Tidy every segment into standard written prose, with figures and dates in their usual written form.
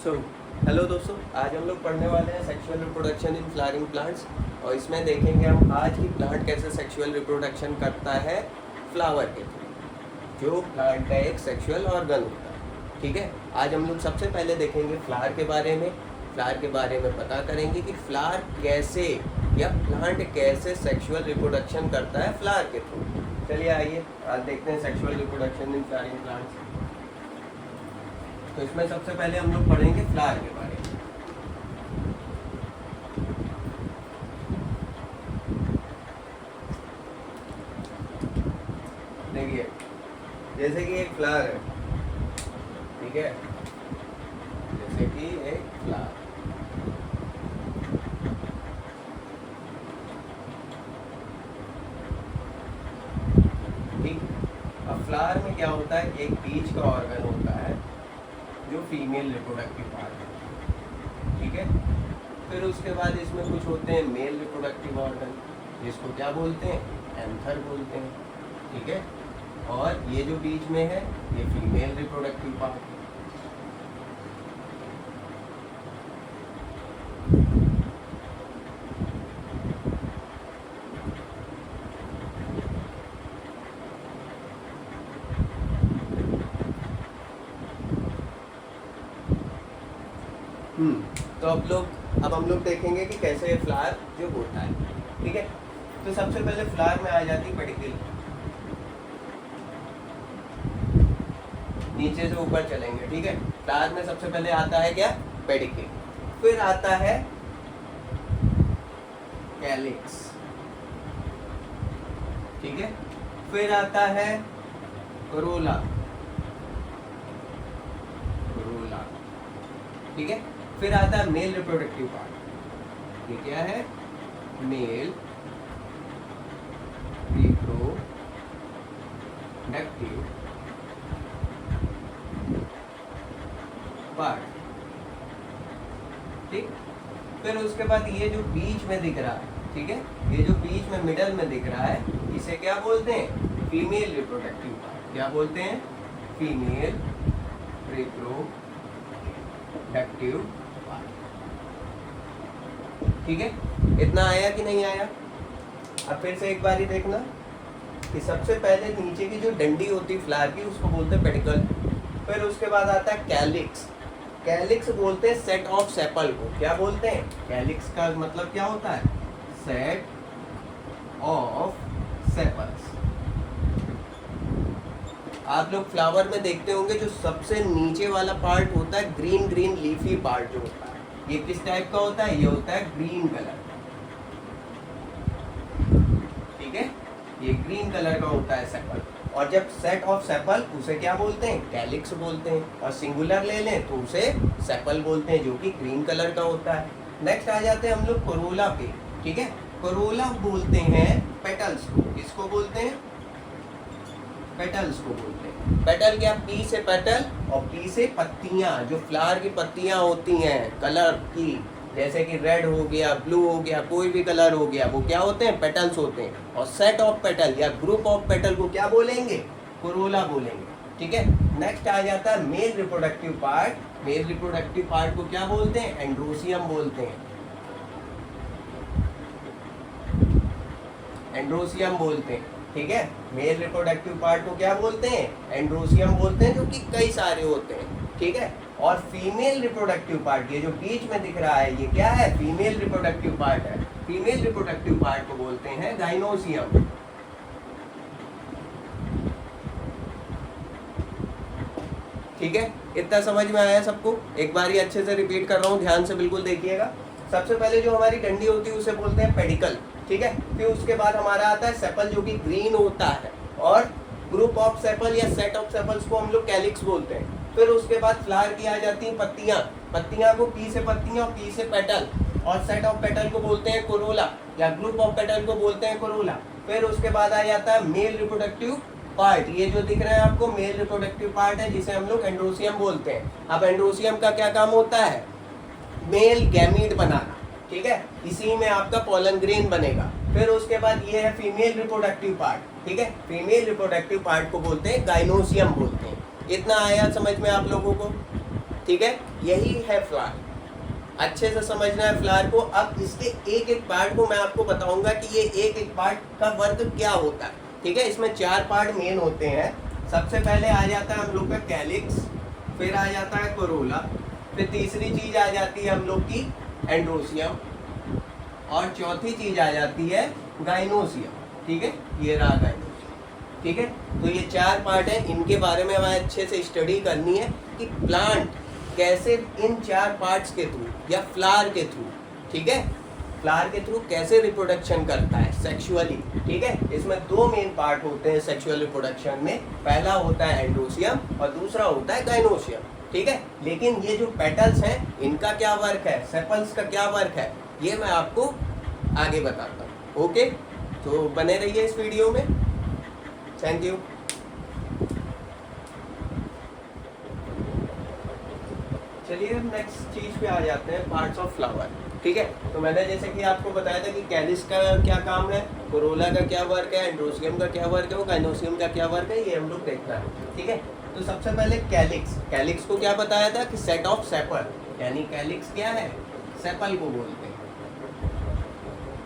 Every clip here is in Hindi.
सो हेलो दोस्तों, आज हम लोग पढ़ने वाले हैं sexual reproduction in flowering plants. और इसमें देखेंगे हम आज की प्लांट कैसे सेक्सुअल रिप्रोडक्शन करता है फ्लावर के थ्रू, जो प्लांट का एक सेक्सुअल ऑर्गन होता है। ठीक है, आज हम लोग सबसे पहले देखेंगे फ्लावर के बारे में। फ्लावर के बारे में पता करेंगे कि फ्लावर कैसे या प्लांट कैसे सेक्सुअल रिप्रोडक्शन करता है फ्लावर के थ्रू। चलिए आइए आज देखते हैं sexual reproduction in flowering plants. तो इसमें सबसे पहले हम लोग पढ़ेंगे फ्लावर के बारे में। देखिए, जैसे कि एक फ्लावर है, ठीक है, जैसे कि एक फ्लावर, ठीक। अब फ्लावर में क्या होता है, एक बीज का ऑर्गन होता है जो फीमेल रिप्रोडक्टिव पार्ट है, ठीक है। फिर उसके बाद इसमें कुछ होते हैं मेल रिप्रोडक्टिव ऑर्गन, जिसको क्या बोलते हैं, एंथर बोलते हैं, ठीक है। और ये जो बीच में है ये फीमेल रिप्रोडक्टिव पार्ट है। तो अब हम लोग देखेंगे कि कैसे फ्लावर जो होता है, ठीक है। तो सबसे पहले फ्लावर में आ जाती है पेडिकल। नीचे से ऊपर चलेंगे, ठीक है। फ्लावर में सबसे पहले आता है क्या, पेडिकल। फिर आता है कैलिक्स, ठीक है। फिर आता है कोरोला, ठीक है। फिर आता है मेल रिप्रोडक्टिव पार्ट। ये क्या है, मेल रिप्रोडक्टिव पार्ट, ठीक। फिर उसके बाद ये जो बीच में दिख रहा है, ठीक है, ये जो बीच में मिडल में दिख रहा है, इसे क्या बोलते हैं, फीमेल रिप्रोडक्टिव पार्ट। क्या बोलते हैं, फीमेल रिप्रोडक्टिव पार्ट, ठीक है। इतना आया कि नहीं आया। अब फिर से एक बार ही देखना कि सबसे पहले नीचे की जो डंडी होती है फ्लावर की, उसको बोलते हैं पेडिकल। फिर उसके बाद आता है कैलिक्स। कैलिक्स बोलते हैं सेट ऑफ सेपल को। क्या बोलते हैं, कैलिक्स का मतलब क्या होता है, सेट ऑफ सेपल्स। आप लोग फ्लावर में देखते होंगे जो सबसे नीचे वाला पार्ट होता है, ग्रीन ग्रीन लीफी पार्ट जो होता है, ये किस टाइप का होता है, ये होता है ग्रीन कलर, ठीक है। ये ग्रीन कलर का होता है सेपल। और जब सेट ऑफ सेपल, उसे क्या बोलते हैं, कैलिक्स बोलते हैं। और सिंगुलर ले लें तो उसे सेपल बोलते हैं, जो कि ग्रीन कलर का होता है। नेक्स्ट आ जाते हैं हम लोग कोरोला पे, ठीक है। कोरोला बोलते हैं पेटल्स को। किसको बोलते हैं, पेटल्स को बोलते हैं। पेटल क्या, पी से पेटल और पी से पत्तियां। जो फ्लावर की पत्तियां होती हैं कलर की, जैसे कि रेड हो गया, ब्लू हो गया, कोई भी कलर हो गया, वो क्या होते हैं, पेटल्स होते हैं। और सेट ऑफ पेटल या ग्रुप ऑफ पेटल को क्या बोलेंगे, कोरोला बोलेंगे, ठीक है। नेक्स्ट आ जाता है male reproductive part. Male reproductive part को क्या बोलते हैं, एंड्रोसियम बोलते हैं, एंड्रोसियम बोलते हैं, ठीक है। मेल रिप्रोडक्टिव पार्ट को क्या बोलते हैं, एंड्रोसियम बोलते हैं, जो कि कई सारे होते हैं, ठीक है। और फीमेल रिप्रोडक्टिव पार्ट, ये जो बीच में दिख रहा है, ये क्या है, फीमेल रिप्रोडक्टिव पार्ट है। फीमेल रिप्रोडक्टिव पार्ट को बोलते हैं गाइनोसियम, ठीक है। इतना समझ में आया सबको। एक बार ही अच्छे से रिपीट कर रहा हूँ, ध्यान से बिल्कुल देखिएगा। सबसे पहले जो हमारी डंडी होती है उसे बोलते हैं पेडिकल, ठीक है। फिर उसके बाद हमारा आता है सेपल, जो कि ग्रीन होता है। और ग्रुप ऑफ सेपल या सेट ऑफ सेपल्स को हम लोग कैलिक्स बोलते हैं। फिर उसके बाद फ्लावर की आ जाती हैं पत्तियां। पत्तियां को पी से पत्तियां और पी से पेटल, और सेट ऑफ पेटल को बोलते हैं कोरोला या ग्रुप ऑफ पेटल को बोलते हैं कोरोला। फिर उसके बाद आ जाता है मेल रिप्रोडक्टिव पार्ट। ये जो दिख रहा है आपको मेल रिप्रोडक्टिव पार्ट है, जिसे हम लोग एंड्रोसियम बोलते हैं। अब एंड्रोसियम का क्या काम होता है, मेल गैमीट बनाना, ठीक है। इसी में आपका पॉलन ग्रेन बनेगा। फिर उसके बाद ये है फीमेल रिप्रोडक्टिव पार्ट, ठीक है। फीमेल रिप्रोडक्टिव पार्ट को बोलते हैं गाइनोसियम बोलते हैं। इतना आया समझ में आप लोगों को, ठीक। ठीक है, यही है फ्लावर। अच्छे से समझना है फ्लावर को। अब इसके एक एक पार्ट को मैं आपको बताऊंगा कि ये एक एक पार्ट का वर्क क्या होता है। ठीक है, इसमें 4 पार्ट मेन होते हैं। सबसे पहले आ जाता है हम लोग का कैलिक्स, फिर आ जाता है कोरोला, फिर तीसरी चीज आ जाती है हम लोग की एंड्रोसियम, और चौथी चीज आ जाती है गाइनोसियम। ठीक है, ये रहा गाइनोसियम। ठीक है, तो ये 4 पार्ट है, इनके बारे में हमें अच्छे से स्टडी करनी है कि प्लांट कैसे इन 4 पार्ट्स के थ्रू या फ्लावर के थ्रू, ठीक है, फ्लावर के थ्रू कैसे रिप्रोडक्शन करता है सेक्सुअली। ठीक है, इसमें 2 मेन पार्ट होते हैं सेक्सुअल रिप्रोडक्शन में। पहला होता है एंड्रोसियम और दूसरा होता है गाइनोसियम। ठीक है, लेकिन ये जो पेटल्स हैं इनका क्या वर्क है, सेपल्स का क्या वर्क है, ये मैं आपको आगे बताता हूँ। ओके, तो बने रहिए इस वीडियो में। Thank you. चलिए नेक्स्ट चीज पे आ जाते हैं, पार्ट्स ऑफ फ्लावर। ठीक है, तो मैंने जैसे कि आपको बताया था कि कैलिस का क्या काम है, कोरोला का क्या वर्क है, एंड्रोसियम का क्या वर्क है, वो गाइनोसियम का क्या वर्क है, ये हम लोग देखना है। ठीक है, तो सबसे पहले कैलिक्स। कैलिक्स को क्या बताया था कि सेट ऑफ सेपल, यानी कैलिक्स क्या है, सेपल को बोलते हैं।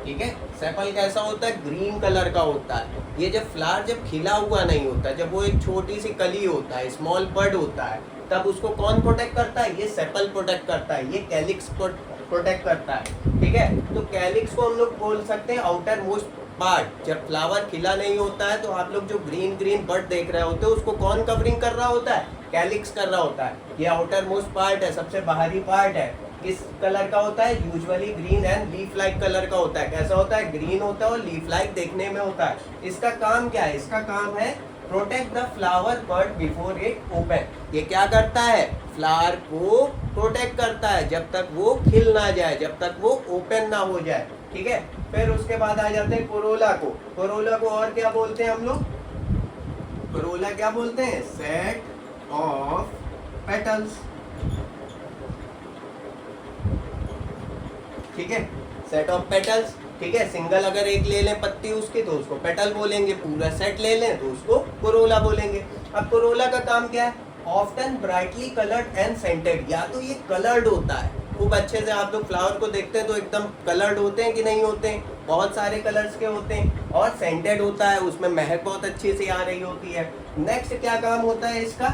ठीक है, सेपल कैसा होता है, ग्रीन कलर का होता है। ये जब फ्लावर जब खिला हुआ नहीं होता, जब वो एक छोटी सी कली होता है, स्मॉल बड होता है, तब उसको कौन प्रोटेक्ट करता है, ये सेपल प्रोटेक्ट करता है, ये कैलिक्स प्रोटेक्ट करता है। ठीक है, तो कैलिक्स को हम लोग बोल सकते हैं आउटर मोस्ट पार्ट। जब फ्लावर खिला नहीं होता है तो आप लोग जो ग्रीन ग्रीन बड देख रहे होते हैं उसको कौन कवरिंग कर रहा होता है, कैलिक्स कर रहा होता है। ये आउटर मोस्ट पार्ट है, सबसे बाहरी पार्ट है। किस कलर का होता है, usually green and leaf like colour का होता है। कैसा होता है, ग्रीन होता है और लीफ लाइक देखने में होता है। इसका काम क्या है, इसका काम है protect the flower bud before it open. ये क्या करता है, फ्लावर को प्रोटेक्ट करता है जब तक वो खिल ना जाए, जब तक वो ओपन ना हो जाए। ठीक है, फिर उसके बाद आ जाते हैं कोरोला को। कोरोला को और क्या बोलते हैं हम लोग, कोरोला क्या बोलते हैं, सेट ऑफ पेटल्स। ठीक है, सेट ऑफ पेटल्स। ठीक है, सिंगल अगर एक ले लें पत्ती उसकी तो उसको पेटल बोलेंगे, पूरा सेट ले लें तो उसको कोरोला बोलेंगे। अब कोरोला का काम क्या है, often brightly coloured and scented. या तो ये कलर्ड होता है, खूब अच्छे से आप लोग फ्लावर को देखते हैं तो एकदम कलर्ड होते हैं कि नहीं होते हैं, बहुत सारे कलर्स के होते हैं, और सेंटेड होता है, उसमें महक बहुत अच्छी सी आ रही होती है। नेक्स्ट क्या काम होता है इसका,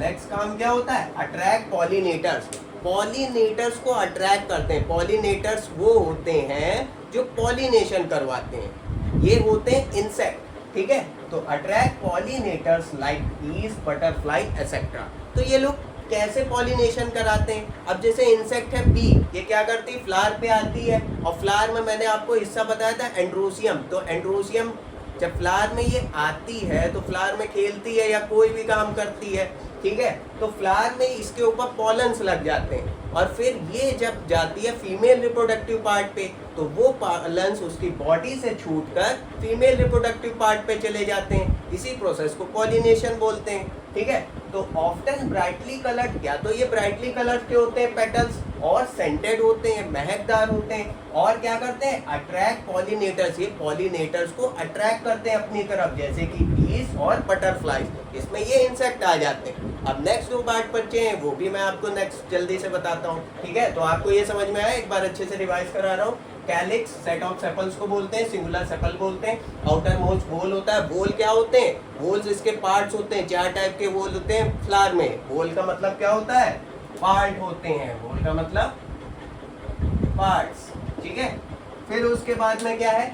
नेक्स्ट काम क्या होता है, अट्रैक्ट पॉलिनेटर्स। पॉलिनेटर्स को अट्रैक्ट करते हैं। पॉलिनेटर्स वो होते हैं जो पॉलिनेशन करवाते हैं, ये होते हैं इंसेक्ट। ठीक है, तो अट्रैक्ट पॉलिनेटर्स लाइक बीज, बटरफ्लाई एटसेट्रा। तो ये लोग कैसे पॉलिनेशन कराते हैं, अब जैसे इंसेक्ट है बी, ये क्या करती है, फ्लावर पे आती है, और फ्लावर में मैंने आपको हिस्सा बताया था एंड्रोसियम। तो एंड्रोसियम जब फ्लावर में ये आती है तो फ्लावर में खेलती है या कोई भी काम करती है। ठीक है, तो फ्लावर में इसके ऊपर पॉलन्स लग जाते हैं, और फिर ये जब जाती है फीमेल रिप्रोडक्टिव पार्ट पे तो वो पॉलन्स उसकी बॉडी से छूटकर फीमेल रिप्रोडक्टिव पार्ट पे चले जाते हैं। इसी प्रोसेस को पॉलिनेशन बोलते हैं। ठीक है, तो ऑफ्टन ब्राइटली कलर्ड, या तो ये ब्राइटली कलर्ड के होते हैं पेटल्स, और सेंटेड होते हैं, महकदार होते हैं, और क्या करते हैं, अट्रैक्ट पॉलिनेटर्स। ये पॉलिनेटर्स को अट्रैक्ट करते हैं अपनी तरफ, जैसे कि बीज और बटरफ्लाईज, इसमें ये इंसेक्ट आ जाते हैं। अब नेक्स्ट 2 पार्ट बचे हैं, वो भी मैं आपको नेक्स्ट जल्दी से बताता हूँ। ठीक है, तो आपको ये समझ में आया, एक बार अच्छे से रिवाइज करा रहा हूँ। कैलिक्स सेट ऑफ सेपल्स को बोलते हैं, सिंगुलर सेपल बोलते हैं। आउटर मोस्ट बोल होता है। बोल क्या होते हैं, बोल्स इसके पार्ट्स होते हैं, 4 टाइप के बोल होते हैं फ्लावर में। बोल का मतलब क्या होता है, पार्ट होते हैं, बोल का मतलब पार्ट्स। ठीक है, फिर उसके बाद में क्या है,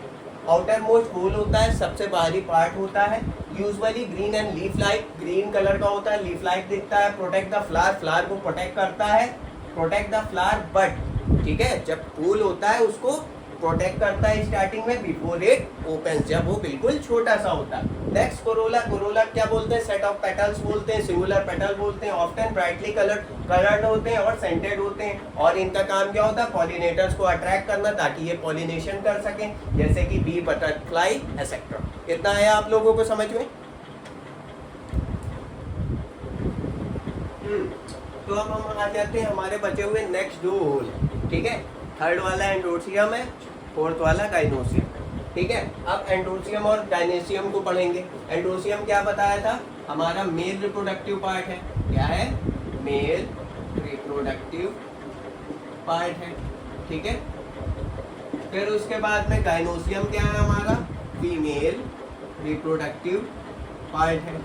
आउटर मोस्ट बोल होता है, सबसे बाहरी पार्ट होता है, usually green and leaf like, green colour का होता है, लीफ लाइक दिखता है। प्रोटेक्ट द फ्लावर, फ्लावर को प्रोटेक्ट करता है, प्रोटेक्ट द फ्लावर बट। ठीक है, जब फूल होता है उसको प्रोटेक्ट करता है स्टार्टिंग में बिफोर इट ओपन, जब वो बिल्कुल छोटा सा होता है। Next Corolla. कोरोला क्या बोलते हैं, सेट ऑफ पेटल्स बोलते हैं, सिंगुलर पेटल बोलते हैं, ऑफ्टन ब्राइटली कलर्ड होते हैं और सेंटेड होते हैं, और इनका काम क्या होता है, पॉलिनेटर्स को अट्रैक्ट करना ताकि ये पॉलिनेशन कर सकें, जैसे कि बी, बटरफ्लाई एटसेट्रा। इतना है आप लोगों को समझ में। तो अब हम आ जाते हैं हमारे बचे हुए नेक्स्ट 2 होल। ठीक है, थर्ड वाला एंड्रोसियम है, फोर्थ वाला गाइनोसियम। ठीक है, अब एंड्रोसियम और गाइनोसियम को पढ़ेंगे। एंड्रोसियम क्या बताया था, हमारा मेल रिप्रोडक्टिव पार्ट है। क्या है, मेल रिप्रोडक्टिव पार्ट है, ठीक है। फिर उसके बाद में गाइनोसियम क्या है हमारा, फीमेल रिप्रोडक्टिव पार्ट है।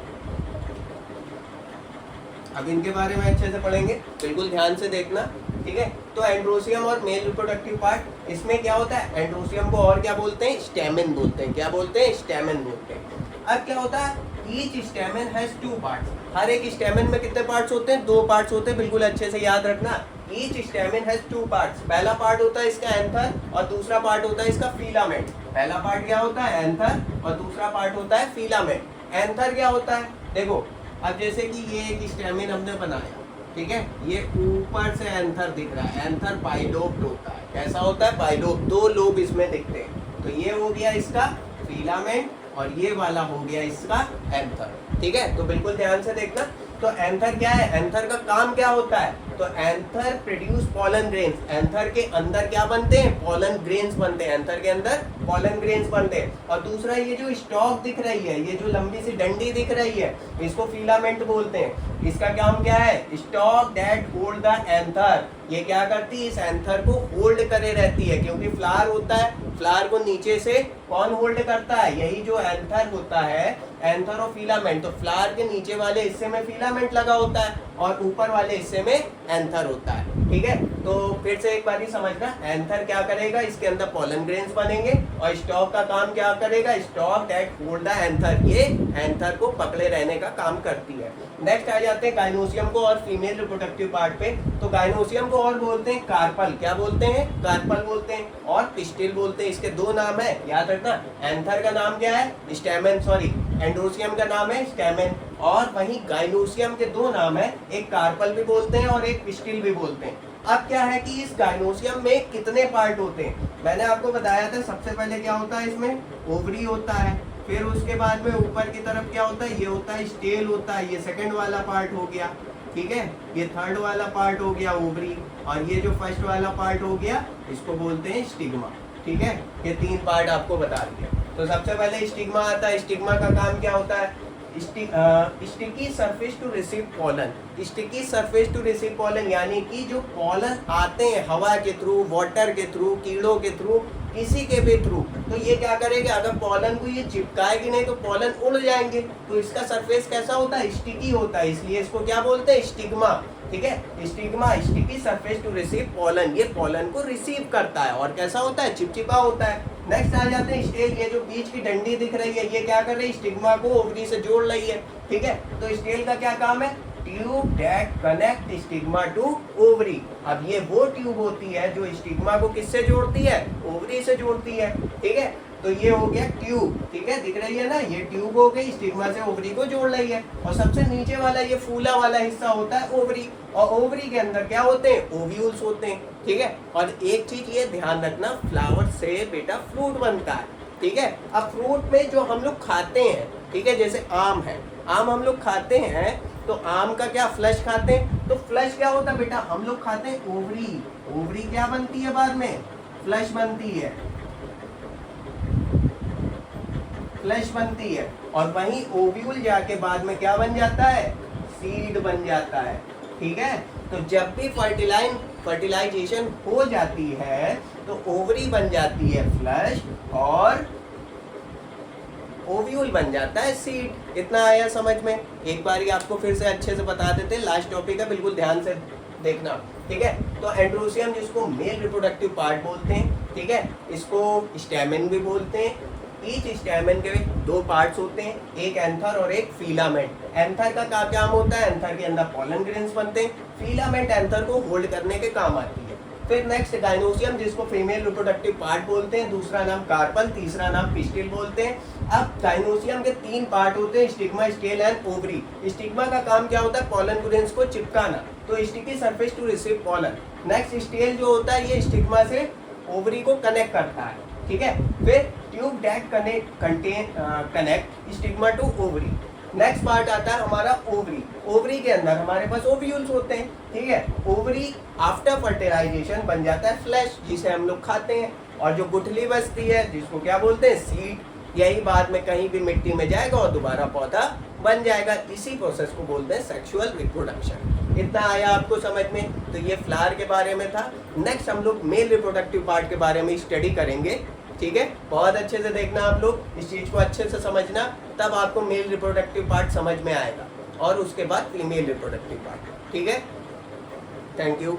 अब इनके बारे में अच्छे से पढ़ेंगे, बिल्कुल ध्यान से देखना, ठीक है। तो एंड्रोसियम और मेल रिप्रोडक्टिव पार्ट, इसमें क्या होता है, एंड्रोसियम को और क्या बोलते हैं, स्टेमेन बोलते हैं। क्या बोलते हैं, स्टेमेन बोलते हैं। अब क्या होता है, ईच स्टेमेन हैज 2 पार्ट्स। हर एक स्टेमेन में कितने पार्ट्स होते हैं, 2 पार्ट्स होते हैं, बिल्कुल अच्छे से याद रखना। Each stamen has 2 parts. पहला पार्ट होता है इसका एंथर और दूसरा पार्ट होता है इसका फिलामेंट। पहला पार्ट क्या होता है, एंथर, और दूसरा पार्ट होता है फिलामेंट। एंथर क्या होता है, देखो अब जैसे कि ये एक स्टेमिन हमने बनाया, ठीक है, ये ऊपर से एंथर दिख रहा है, एंथर बाइलोब्ड होता है। कैसा होता है, बाइलोब, 2 लोब इसमें दिखते हैं। तो ये हो गया इसका फिलामेंट और ये वाला हो गया इसका एंथर, ठीक है। तो बिल्कुल ध्यान से देखना। तो एंथर क्या है, एंथर का काम क्या होता है, तो anther produce pollen grains. Anther के अंदर क्या बनते हैं, पॉलन ग्रेन्स बनते हैं। एंथर के अंदर पॉलन ग्रेन्स बनते हैं। और दूसरा ये जो स्टॉक दिख रही है, ये जो लंबी सी डंडी दिख रही है, इसको फिलामेंट बोलते हैं। इसका काम क्या है, stock that hold the anther. ये क्या करती है, इस एंथर को होल्ड करे रहती है, क्योंकि फ्लावर होता है, फ्लावर को नीचे से कौन होल्ड करता है, यही जो एंथर होता है, एंथर और फिलामेंट। तो फ्लावर के नीचे वाले हिस्से में फिलामेंट लगा होता है और ऊपर वाले हिस्से में एंथर होता है, ठीक है। तो फिर से एक बार ही समझना, एंथर क्या करेगा, इसके अंदर पॉलन ग्रेन्स बनेंगे और स्टॉक का काम क्या करेगा, stock that hold the anther, ये एंथर को पकड़े रहने का काम करती है। नेक्स्ट आ जाते हैं गाइनोसियम को और फीमेल रिप्रोडक्टिव पार्ट पे। तो गाइनोसियम को और बोलते हैं कार्पल। क्या बोलते हैं, कार्पल बोलते हैं, और पिस्टिल बोलते हैं। इसके 2 नाम है, याद रखना। एंथर का नाम क्या है, स्टेमेन, सॉरी एंड्रोसियम का नाम है स्टेमेन, और वहीं गाइनोसियम के 2 नाम है, एक कार्पल भी बोलते हैं और एक पिस्टिल भी बोलते हैं। अब क्या है कि इस गाइनोसियम में कितने पार्ट होते हैं, मैंने आपको बताया था। सबसे पहले क्या होता है, इसमें ओवरी होता है, फिर उसके बाद में ऊपर की तरफ क्या होता है, ये होता है स्टेल होता है, ये सेकंड वाला पार्ट हो गया, ठीक है। ये थर्ड वाला पार्ट हो गया ओवरी, और ये जो फर्स्ट वाला पार्ट हो गया, इसको बोलते हैं स्टिग्मा, ठीक है। ये 3 पार्ट आपको बता दिया। तो सबसे पहले स्टिग्मा आता है। स्टिग्मा का काम क्या होता है, sticky surface to receive pollen. Sticky surface to receive pollen यानी कि जो पॉलन आते हैं हवा के थ्रू, वाटर के थ्रू, कीड़ों के थ्रू, किसी के भी थ्रू, तो ये क्या करेगा, अगर पॉलन को ये चिपकाएगी नहीं तो पॉलन उड़ जाएंगे। तो इसका सरफेस कैसा होता है, स्टिकी होता है, इसलिए इसको क्या बोलते हैं, स्टिग्मा, ठीक है। Stigma, sticky surface to receive pollen, ये पॉलन को रिसीव करता है और कैसा होता है, चिपचिपा होता है। नेक्स्ट आ जाते हैं स्टेल। ये जो बीच की डंडी दिख रही है, ये क्या कर रही है, स्टिग्मा को ओवरी से जोड़ रही है, ठीक है। तो स्टेल का क्या काम है, tube that connect stigma to ovary. अब ये वो ट्यूब होती है जो स्टिग्मा को किससे जोड़ती है, ओवरी से जोड़ती है, ठीक है। तो ये हो गया ट्यूब, ठीक है, दिख रही है ना, ये ट्यूब हो गई, स्टिग्मा से ओवरी को जोड़ रही है। और सबसे नीचे वाला ये फूला वाला हिस्सा होता है ओवरी, और ओवरी के अंदर क्या होते हैं, ओव्यूल्स होते हैं, ठीक है। और एक चीज ये ध्यान रखना, फ्लावर से बेटा फ्रूट बनता है, ठीक है। अब फ्रूट में जो हम लोग खाते हैं, ठीक है, जैसे आम है, आम हम लोग खाते हैं, तो आम का क्या, फ्लश खाते हैं। तो फ्लश क्या होता है बेटा, हम लोग खाते हैं ओवरी, ओवरी क्या बनती है बाद में, फ्लश बनती है, फ्लश बनती है। और वहीं ओव्यूल जाके बाद में क्या बन जाता है, सीड बन जाता है, ठीक है। तो जब भी फर्टिलाइजेशन हो जाती है तो ओवरी बन जाती है फ्लश और ओव्यूल बन जाता है सीड। इतना आया समझ में, एक बार आपको फिर से अच्छे से बता देते हैं, लास्ट टॉपिक है, बिल्कुल ध्यान से देखना, ठीक है। तो एंड्रोसियम जिसको मेल रिप्रोडक्टिव पार्ट बोलते हैं, ठीक है, इसको स्टेमेन भी बोलते हैं। ईच स्टेमेन के 2 पार्ट्स होते हैं, एक एंथर और एक फिलामेंट। एंथर का क्या काम होता है, एंथर के अंदर पॉलन ग्रेन्स बनते हैं, फिलामेंट एंथर को होल्ड करने के काम आती है। फिर नेक्स्ट गाइनोसियम जिसको फीमेल रिप्रोडक्टिव पार्ट बोलते हैं, दूसरा नाम कार्पल, तीसरा नाम पिस्टिल बोलते हैं। अब गाइनोसियम के 3 पार्ट होते हैं, stigma, stele and ovary. Stigma का काम क्या होता है, पॉलन ग्रेन्स को चिपकाना, तो sticky surface to receive pollen. Next style जो होता है, ये स्टिग्मा से ओवरी को कनेक्ट करता है, ठीक है। फिर tube that connect stigma to ovary. Next part आता है हमारा ओवरी। ओवरी के अंदर हमारे पास ओव्यूल्स होते हैं, ठीक है। ओवरी आफ्टर फर्टिलाइजेशन बन जाता है फ्लैश, जिसे हम लोग खाते हैं, और जो गुठली बचती है जिसको क्या बोलते हैं, सीड, यही बाद में कहीं भी मिट्टी में जाएगा और दोबारा पौधा बन जाएगा। इसी प्रोसेस को बोलते हैं सेक्सुअल रिप्रोडक्शन। इतना आया आपको समझ में? तो ये फ्लावर के बारे में था। नेक्स्ट हम लोग मेल रिप्रोडक्टिव पार्ट के बारे में स्टडी करेंगे, ठीक है। बहुत अच्छे से देखना आप लोग, इस चीज़ को अच्छे से समझना, तब आपको मेल रिप्रोडक्टिव पार्ट समझ में आएगा और उसके बाद फीमेल रिप्रोडक्टिव पार्ट, ठीक है। Thank you.